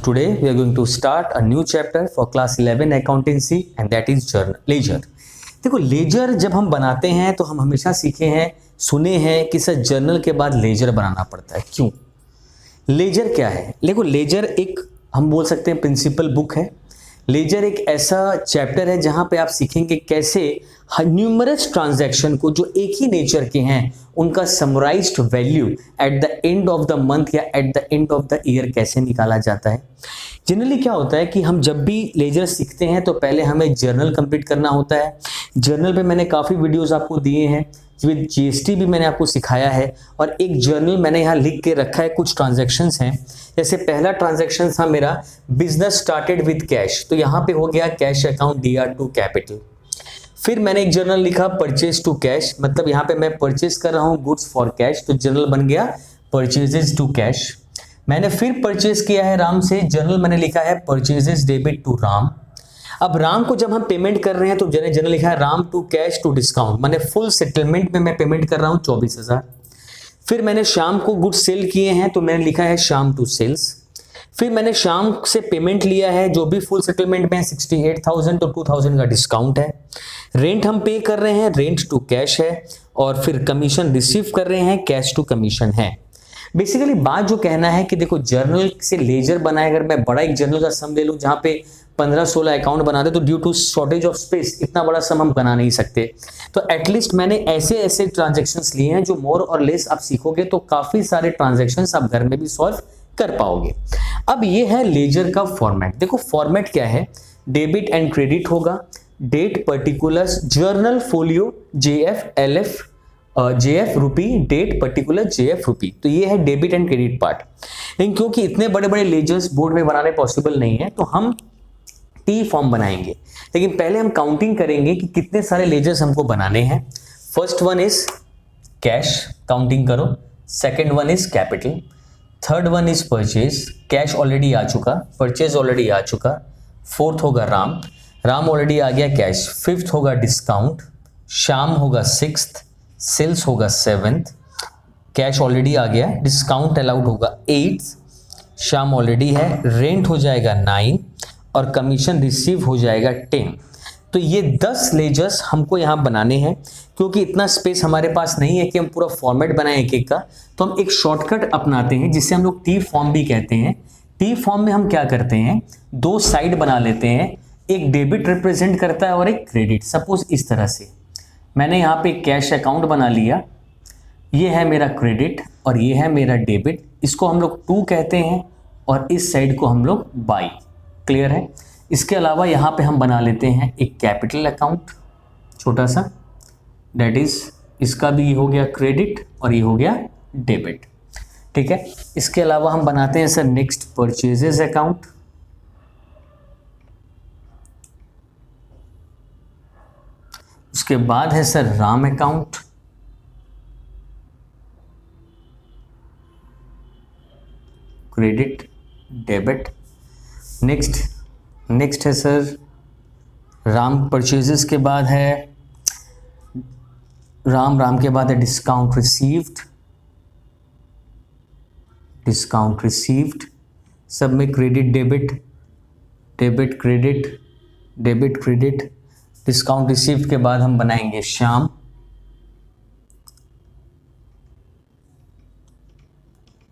So today we are going to start a new chapter for class 11 accountancy and that is ledger. देखो laser जब हम बनाते हैं तो हम हमेशा सीखे हैं सुने हैं कि सर जर्नल के बाद लेजर बनाना पड़ता है। क्यों? लेजर क्या है? देखो लेजर एक हम बोल सकते हैं प्रिंसिपल बुक है। लेजर एक ऐसा चैप्टर है जहां पे आप सीखेंगे कैसे न्यूमरस ट्रांजैक्शन को जो एक ही नेचर के हैं उनका summarised value at the end of the month या at the end of the year कैसे निकाला जाता है। जनरली क्या होता है कि हम जब भी लेजर सीखते हैं तो पहले हमें जर्नल कंप्लीट करना होता है। जर्नल पे मैंने काफ़ी वीडियोस आपको दिए हैं, विद जीएसटी भी मैंने आपको सिखाया है और एक जर्नल मैंने यहाँ लिख के रखा है। कुछ ट्रांजैक्शंस हैं, जैसे पहला ट्रांजैक्शन था मेरा बिजनेस स्टार्टेड विद कैश, तो यहाँ पे हो गया कैश अकाउंट DR2 कैपिटल। फिर मैंने एक जर्नल लिखा परचेज टू कैश, मतलब यहाँ पे मैं परचेज कर रहा हूँ गुड्स फॉर कैश, तो जर्नल बन गया परचेजेस टू कैश। मैंने फिर परचेज किया है राम से, जर्नल मैंने लिखा है परचेजेस डेबिट टू राम। अब राम को जब हम पेमेंट कर रहे हैं तो जर्नल लिखा है राम टू कैश टू डिस्काउंट, मैंने फुल सेटलमेंट में मैं पेमेंट कर रहा हूँ 24,000। फिर मैंने शाम को गुड्स सेल किए हैं तो मैंने लिखा है शाम टू सेल्स। फिर मैंने शाम से पेमेंट लिया है जो भी फुल सेटलमेंट में 68,000, तो 2,000 का डिस्काउंट है। रेंट हम पे कर रहे हैं, रेंट टू कैश है। और फिर कमीशन रिसीव कर रहे हैं, कैश टू कमीशन है। बेसिकली बात जो कहना है कि देखो जर्नल से लेजर बनाए, अगर मैं बड़ा एक जर्नल का सम ले लूँ जहाँ पे 15-16 अकाउंट बना दे तो due to shortage of space इतना बड़ा सम हम बना नहीं सकते। तो एटलीस्ट मैंने ऐसे ट्रांजैक्शंस लिए हैं जो मोर और लेस आप सीखोगे तो काफी सारे ट्रांजैक्शंस आप घर में भी सॉल्व कर पाओगे। अब ये है लेजर का फॉर्मेट। देखो फॉर्मेट क्या है, डेबिट एंड क्रेडिट होगा, date particulars, journal folio JF rupee, date particular JF rupee, तो ये है डेबिट एंड क्रेडिट पार्ट। लेकिन क्योंकि इतने बड़े बड़े लेजर्स बोर्ड में बनाने पॉसिबल नहीं है तो हम T फॉर्म बनाएंगे। लेकिन पहले हम काउंटिंग करेंगे कि कितने सारे लेजर्स हमको बनाने हैं। First one is cash, counting करो। Second one is capital, third one is purchase, cash already आ चुका, परचेज ऑलरेडी आ चुका। फोर्थ होगा राम ऑलरेडी आ गया कैश। फिफ्थ होगा डिस्काउंट, शाम होगा सिक्स्थ, सेल्स होगा सेवेंथ, कैश ऑलरेडी आ गया, डिस्काउंट अलाउड होगा एट्थ, शाम ऑलरेडी है, रेंट हो जाएगा 9 और कमीशन रिसीव हो जाएगा 10। तो ये 10 लेजर्स हमको यहाँ बनाने हैं। क्योंकि इतना स्पेस हमारे पास नहीं है कि हम पूरा फॉर्मेट बनाएं एक एक का, तो हम एक शॉर्टकट अपनाते हैं जिसे हम लोग T फॉर्म भी कहते हैं। T फॉर्म में हम क्या करते हैं, दो साइड बना लेते हैं, एक डेबिट रिप्रेजेंट करता है और एक क्रेडिट। सपोज इस तरह से मैंने यहाँ पे कैश अकाउंट बना लिया, ये है मेरा क्रेडिट और ये है मेरा डेबिट, इसको हम लोग 2 कहते हैं और इस साइड को हम लोग बाई। क्लियर है? इसके अलावा यहाँ पे हम बना लेते हैं एक कैपिटल अकाउंट छोटा सा, दैट इज इसका भी हो गया क्रेडिट और ये हो गया डेबिट। ठीक है, इसके अलावा हम बनाते हैं सर नेक्स्ट परचेजेस अकाउंट, उसके बाद है sir Ram account, credit debit. Next है सर राम परचेजेस के बाद है राम के बाद है डिस्काउंट रिसीव्ड, सब में credit debit credit. Discount received के बाद हम बनाएंगे शाम,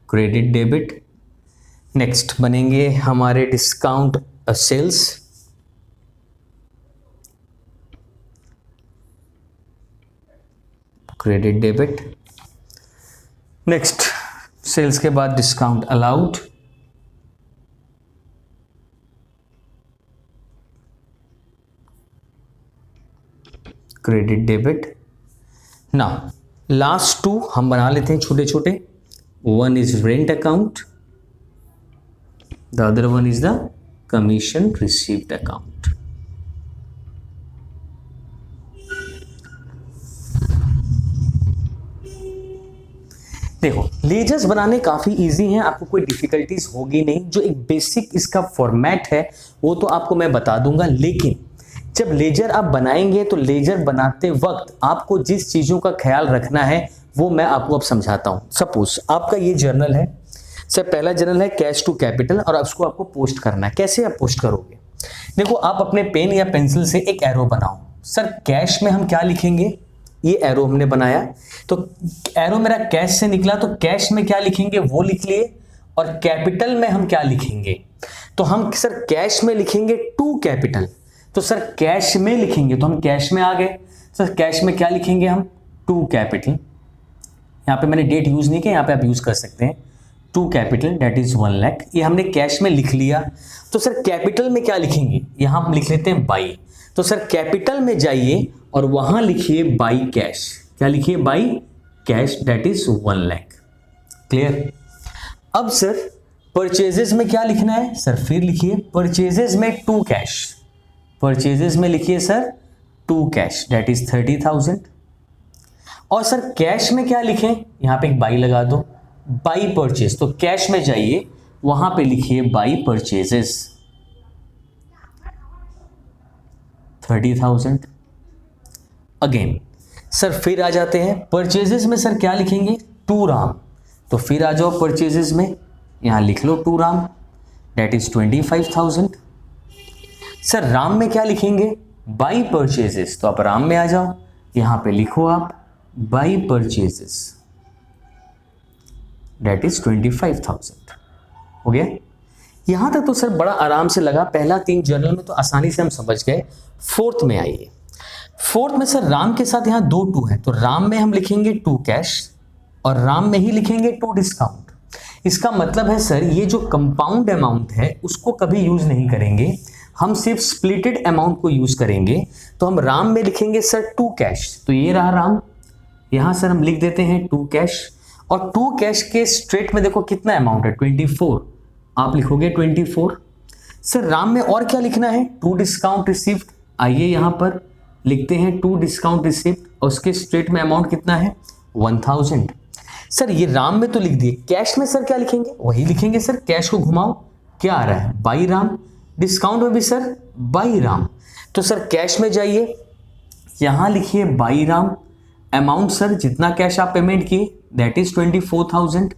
क्रेडिट डेबिट। नेक्स्ट बनेंगे हमारे discount sales, credit debit. Next sales के बाद डिस्काउंट अलाउड, क्रेडिट डेबिट। ना लास्ट 2 हम बना लेते हैं छोटे छोटे, one is rent account, the other one is the commission received account. देखो लेजर्स बनाने काफी इजी हैं, आपको कोई डिफिकल्टीज होगी नहीं। जो एक बेसिक इसका फॉर्मेट है वो तो आपको मैं बता दूंगा, लेकिन जब लेजर आप बनाएंगे तो लेजर बनाते वक्त आपको जिस चीजों का ख्याल रखना है वो मैं आपको अब समझाता हूं। सपोज आपका ये जर्नल है, सर पहला जर्नल है कैश टू कैपिटल और उसको आपको पोस्ट करना है। कैसे आप पोस्ट करोगे? देखो आप अपने पेन या पेंसिल से एक एरो बनाओ। सर कैश में हम क्या लिखेंगे? ये एरो हमने बनाया, तो एरो मेरा कैश से निकला, तो कैश में क्या लिखेंगे वो लिख लिए, और कैपिटल में हम क्या लिखेंगे? तो हम सर कैश में लिखेंगे टू कैपिटल, तो सर कैश में लिखेंगे तो हम कैश में आ गए। सर कैश में क्या लिखेंगे हम? To capital. यहाँ पे मैंने डेट यूज नहीं किया, यहाँ पे आप यूज कर सकते हैं। To capital that is 1 lakh, ये हमने कैश में लिख लिया। तो सर कैपिटल में क्या लिखेंगे? यहाँ हम लिख लेते हैं बाई। तो सर कैपिटल में जाइए और वहां लिखिए बाई कैश। क्या लिखिए? By cash that is 1 lakh. Clear? अब सर परचेजेस में क्या लिखना है? सर फिर लिखिए परचेजेस में टू कैश। परचेजेस में लिखिए sir to cash that is 30,000। और सर कैश में क्या लिखें? यहां पे एक बाई लगा दो, बाई परचेज। तो कैश में जाइए, वहां पे लिखिए बाई परचेजेस 30,000। अगेन सर फिर आ जाते हैं परचेजेस में, सर क्या लिखेंगे? टू राम। तो फिर आ जाओ परचेजेस में, यहां लिख लो to Ram that is 25,000। Sir Ram में क्या लिखेंगे? By purchases. तो आप राम में आ जाओ, यहां पे लिखो आप बाई परचेजेस दैट इज 25,000। हो गया? यहां तक तो सर बड़ा आराम से लगा। पहला 3 जर्नल में तो आसानी से हम समझ गए। फोर्थ में आइए। फोर्थ में सर राम के साथ यहां 2 टू है, तो राम में हम लिखेंगे टू कैश और राम में ही लिखेंगे टू डिस्काउंट। इसका मतलब है सर ये जो कंपाउंड अमाउंट है उसको कभी यूज नहीं करेंगे, हम सिर्फ स्प्लिटेड अमाउंट को यूज करेंगे। तो हम राम में लिखेंगे सर टू कैश, तो ये रहा राम। यहां सर हम लिख देते हैं टू कैश, और टू कैश के स्ट्रेट में देखो कितना अमाउंट है? 24। आप लिखोगे 24। सर राम में और क्या लिखना है? To discount received. आइए यहां पर लिखते हैं टू डिस्काउंट रिसीव्ड, और उसके स्ट्रेट में अमाउंट कितना है? 1000। सर ये राम में तो लिख दिए, कैश में सर क्या लिखेंगे? वही लिखेंगे सर, कैश को घुमाओ, क्या आ रहा है? बाई राम। डिस्काउंट में भी सर बाई राम। तो सर कैश में जाइए, यहां लिखिए बाई राम। अमाउंट सर जितना कैश आप पेमेंट किए that is 24,000।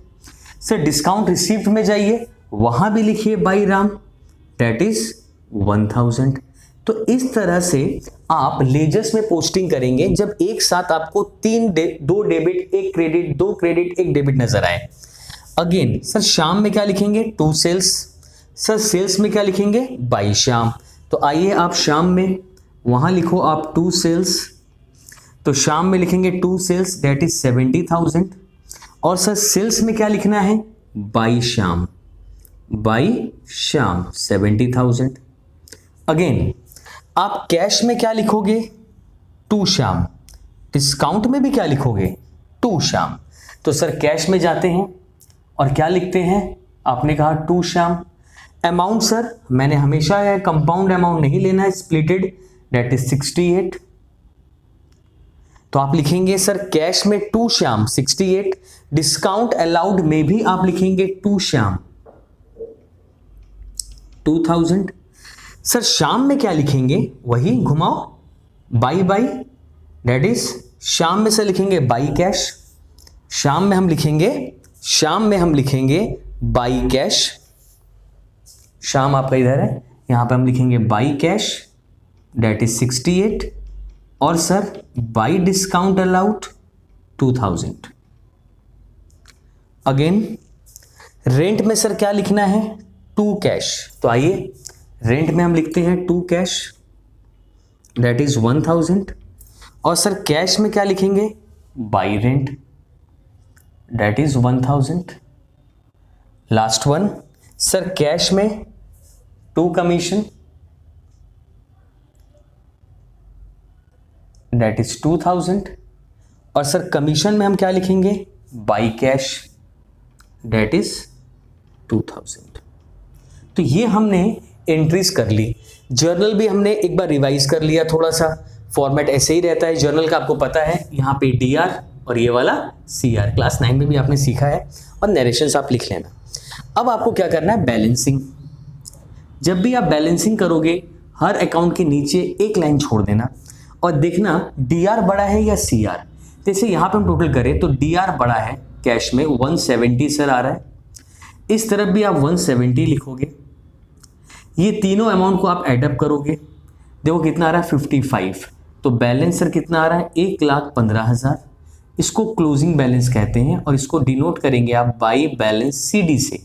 Sir discount received में जाइए, वहां भी लिखिए बाई राम दैट इज 1000। तो इस तरह से आप लेजर्स में पोस्टिंग करेंगे जब एक साथ आपको 2 डेबिट 1 क्रेडिट 2 क्रेडिट 1 डेबिट नजर आए। अगेन सर शाम में क्या लिखेंगे? To sales. सर सेल्स में क्या लिखेंगे? बाई शाम। तो आइए आप शाम में, वहां लिखो आप टू सेल्स। तो शाम में लिखेंगे टू सेल्स दैट इज 70,000। और सर सेल्स में क्या लिखना है? बाई शाम। बाई शाम 70,000। अगेन आप कैश में क्या लिखोगे? टू शाम। डिस्काउंट में भी क्या लिखोगे? टू शाम। तो सर कैश में जाते हैं और क्या लिखते हैं? आपने कहा टू शाम। अमाउंट सर मैंने हमेशा है कंपाउंड अमाउंट नहीं लेना है, स्प्लिटेड दैट इज 68। तो आप लिखेंगे सर कैश में टू शाम 68। डिस्काउंट अलाउड में भी आप लिखेंगे टू शाम 2000। सर शाम में क्या लिखेंगे? वही घुमाओ बाई बाई दैट इज शाम में से लिखेंगे बाई कैश। शाम में हम लिखेंगे बाई कैश। शाम आपका इधर है, यहां पे हम लिखेंगे बाई कैश दैट इज 68। और sir by discount allowed 2000। Again rent में सर क्या लिखना है? To cash. तो आइए रेंट में हम लिखते हैं टू कैश दैट इज 1000। और सर कैश में क्या लिखेंगे? By rent that is 1000। Last one sir cash में टू कमीशन दैट इज 2000। और सर कमीशन में हम क्या लिखेंगे? By cash that is 2000। तो ये हमने एंट्रीज कर ली। जर्नल भी हमने एक बार रिवाइज कर लिया, थोड़ा सा फॉर्मेट ऐसे ही रहता है जर्नल का, आपको पता है। यहाँ पे DR और ये वाला CR क्लास 9 में भी आपने सीखा है, और नरेशंस आप लिख लेना। अब आपको क्या करना है? बैलेंसिंग। जब भी आप बैलेंसिंग करोगे हर अकाउंट के नीचे एक लाइन छोड़ देना और देखना DR बड़ा है या CR। जैसे यहाँ पे हम टोटल करें तो DR बड़ा है, कैश में 170 सर आ रहा है। इस तरफ भी आप 170 लिखोगे। ये तीनों अमाउंट को आप एडअप करोगे, देखो कितना आ रहा है 55। तो बैलेंस सर कितना आ रहा है 1,15,000। इसको क्लोजिंग बैलेंस कहते हैं और इसको डिनोट करेंगे आप बाई बैलेंस CD से।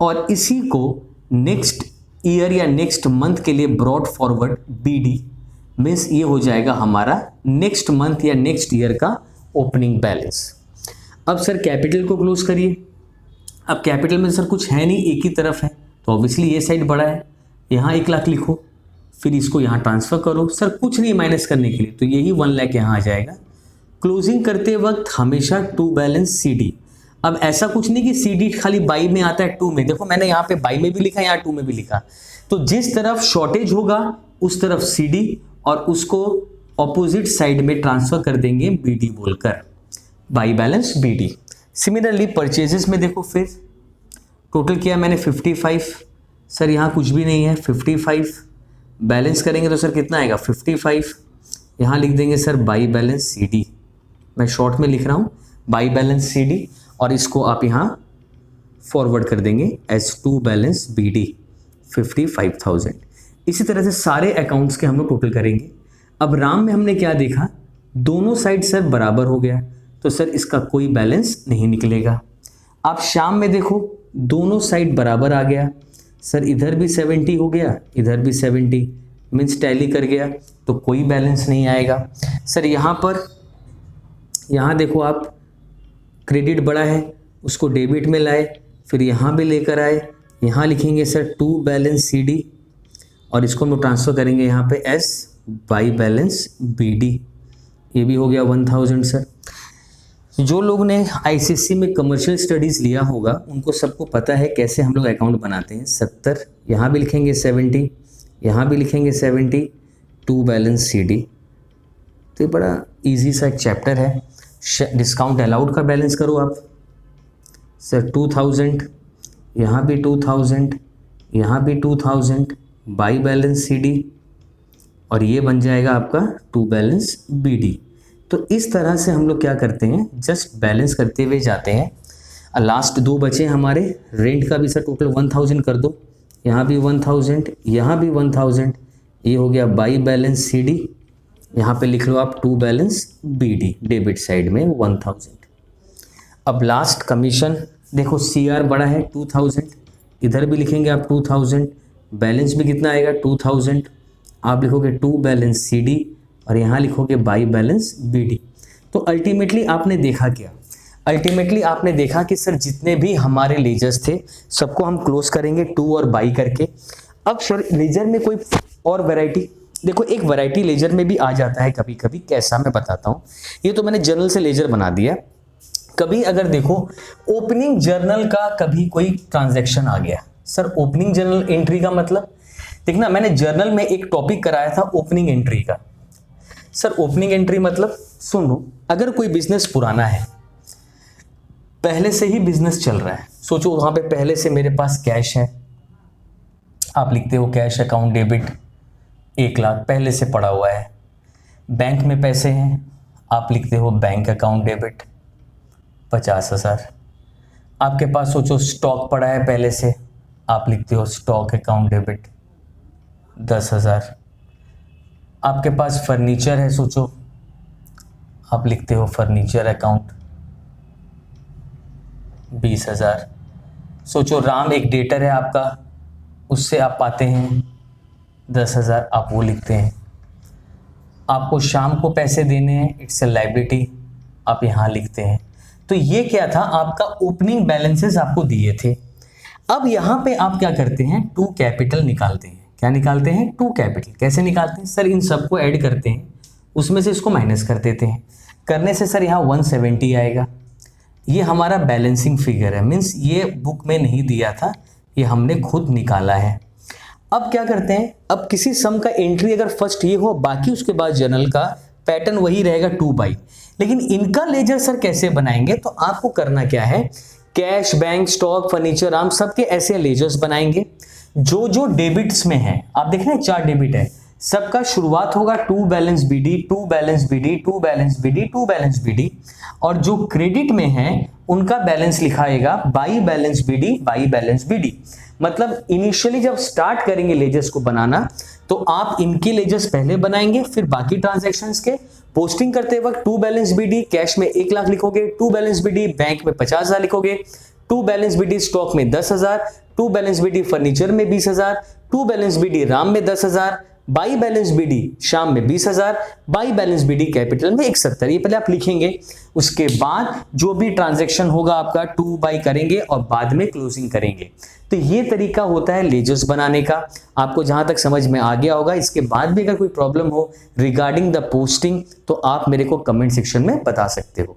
और इसी को नेक्स्ट ईयर या नेक्स्ट मंथ के लिए ब्रॉड फॉरवर्ड BD मीन्स ये हो जाएगा हमारा नेक्स्ट मंथ या नेक्स्ट ईयर का ओपनिंग बैलेंस। अब सर कैपिटल को क्लोज करिए। अब कैपिटल में सर कुछ है नहीं, एक ही तरफ है, तो ऑब्वियसली ये साइड बड़ा है, यहाँ 1 लाख लिखो, फिर इसको यहाँ ट्रांसफ़र करो। सर कुछ नहीं माइनस करने के लिए, तो यही 1 लाख यहाँ आ जाएगा। क्लोजिंग करते वक्त हमेशा टू बैलेंस CD। अब ऐसा कुछ नहीं कि CD खाली बाई में आता है टू में, देखो मैंने यहाँ पे बाई में भी लिखा, यहाँ टू में भी लिखा। तो जिस तरफ शॉर्टेज होगा उस तरफ CD और उसको ऑपोजिट साइड में ट्रांसफ़र कर देंगे BD बोलकर, by balance BD। Similarly purchases में देखो, फिर टोटल किया मैंने 55, सर यहाँ कुछ भी नहीं है 55, बैलेंस करेंगे तो सर कितना आएगा 55, यहाँ लिख देंगे सर बाई बैलेंस CD। मैं शॉर्ट में लिख रहा हूँ बाई बैलेंस CD और इसको आप यहाँ फॉरवर्ड कर देंगे एज टू बैलेंस BD 55,000। इसी तरह से सारे अकाउंट्स के हम लोग टोटल करेंगे। अब राम में हमने क्या देखा, दोनों साइड सर बराबर हो गया, तो सर इसका कोई बैलेंस नहीं निकलेगा। आप श्याम में देखो दोनों साइड बराबर आ गया, सर इधर भी 70 हो गया, इधर भी 70 मीन्स टैली कर गया, तो कोई बैलेंस नहीं आएगा। सर यहाँ पर, यहाँ देखो आप क्रेडिट बड़ा है उसको डेबिट में लाए, फिर यहाँ भी लेकर आए, यहाँ लिखेंगे सर टू बैलेंस CD और इसको हम ट्रांसफ़र करेंगे यहाँ पे एस बाई बैलेंस BD। ये भी हो गया 1000 सर। जो लोग ने ICSE में कमर्शियल स्टडीज़ लिया होगा उनको सबको पता है कैसे हम लोग अकाउंट बनाते हैं। 70 यहाँ भी लिखेंगे 70, यहाँ भी लिखेंगे 70, टू बैलेंस CD। तो ये बड़ा इजी सा एक चैप्टर है। डिस्काउंट अलाउड का बैलेंस करो आप, सर 2000, यहाँ भी 2000, यहाँ भी 2000, बाई बैलेंस CD और ये बन जाएगा आपका टू बैलेंस BD। तो इस तरह से हम लोग क्या करते हैं, जस्ट बैलेंस करते हुए जाते हैं। लास्ट दो बचे हमारे, रेंट का भी सर टोटल 1000 कर दो, यहाँ भी 1000, यहाँ भी 1000, ये हो गया बाई बैलेंस CD। यहाँ पे लिख लो आप to balance BD debit side में 1000। अब लास्ट कमीशन देखो, CR बड़ा है 2000, इधर भी लिखेंगे आप 2000, बैलेंस भी कितना आएगा 2000, आप लिखोगे टू बैलेंस CD और यहाँ लिखोगे बाई बैलेंस BD। तो अल्टीमेटली आपने देखा क्या, अल्टीमेटली आपने देखा कि सर जितने भी हमारे लेजर्स थे सबको हम क्लोज करेंगे टू और बाई करके। अब सर लेजर में कोई और वैरायटी, देखो एक वैरायटी लेजर में भी आ जाता है कभी कभी, कैसा मैं बताता हूँ। ये तो मैंने जर्नल से लेजर बना दिया। कभी अगर देखो ओपनिंग जर्नल का कभी कोई ट्रांजैक्शन आ गया, सर ओपनिंग जर्नल एंट्री का मतलब देखना, मैंने जर्नल में एक टॉपिक कराया था ओपनिंग एंट्री का। सर ओपनिंग एंट्री मतलब सुनो, अगर कोई बिजनेस पुराना है, पहले से ही बिजनेस चल रहा है, सोचो वहां पे पहले से मेरे पास कैश है, आप लिखते हो कैश अकाउंट डेबिट 1 लाख पहले से पड़ा हुआ है। बैंक में पैसे हैं, आप लिखते हो बैंक अकाउंट डेबिट 50,000। आपके पास सोचो स्टॉक पड़ा है पहले से, आप लिखते हो स्टॉक अकाउंट डेबिट 10,000। आपके पास फर्नीचर है, सोचो आप लिखते हो फर्नीचर अकाउंट 20,000। सोचो राम एक डेटर है आपका, उससे आप पाते हैं 10,000, आप वो लिखते हैं। आपको शाम को पैसे देने हैं, इट्स ए लायबिलिटी, आप यहाँ लिखते हैं। तो ये क्या था, आपका ओपनिंग बैलेंसेस आपको दिए थे। अब यहाँ पे आप क्या करते हैं, टू कैपिटल निकालते हैं। क्या निकालते हैं, टू कैपिटल। कैसे निकालते हैं सर, इन सबको ऐड करते हैं, उसमें से इसको माइनस कर देते हैं। करने से सर यहाँ 170 आएगा। ये हमारा बैलेंसिंग फिगर है, मीन्स ये बुक में नहीं दिया था, ये हमने खुद निकाला है। अब क्या करते हैं, अब किसी सम का एंट्री अगर फर्स्ट ये हो, बाकी उसके बाद जर्नल का पैटर्न वही रहेगा 2 बाई। लेकिन इनका लेजर सर कैसे बनाएंगे, तो आपको करना क्या है, कैश, बैंक, स्टॉक, फर्नीचर, हम सबके ऐसे लेजर्स बनाएंगे जो जो डेबिट्स में है। आप देख रहे हैं 4 डेबिट है, सबका शुरुआत होगा to balance BD, to balance BD, to balance BD, to balance BD, और जो क्रेडिट में है उनका बैलेंस लिखाएगा by balance BD, by balance BD. मतलब इनिशियली जब स्टार्ट करेंगे लेजर्स को बनाना तो आप इनके लेजर्स पहले बनाएंगे, फिर बाकी ट्रांजैक्शंस के। पोस्टिंग करते वक्त टू बैलेंस बीडी कैश में 1 लाख लिखोगे, टू बैलेंस बीडी बैंक में 50,000 लिखोगे, टू बैलेंस बीडी स्टॉक में 10,000, टू बैलेंस बीडी फर्नीचर में 20,000, टू बैलेंस बीडी राम में 10,000, बाई बैलेंस बीडी शाम में 20,000, बाई बैलेंस बीडी कैपिटल में 71। ये पहले आप लिखेंगे, उसके बाद जो भी ट्रांजैक्शन होगा आपका 2 बाई करेंगे और बाद में क्लोजिंग करेंगे। तो ये तरीका होता है लेजर्स बनाने का। आपको जहां तक समझ में आ गया होगा। इसके बाद भी अगर कोई प्रॉब्लम हो रिगार्डिंग द पोस्टिंग तो आप मेरे को कमेंट सेक्शन में बता सकते हो।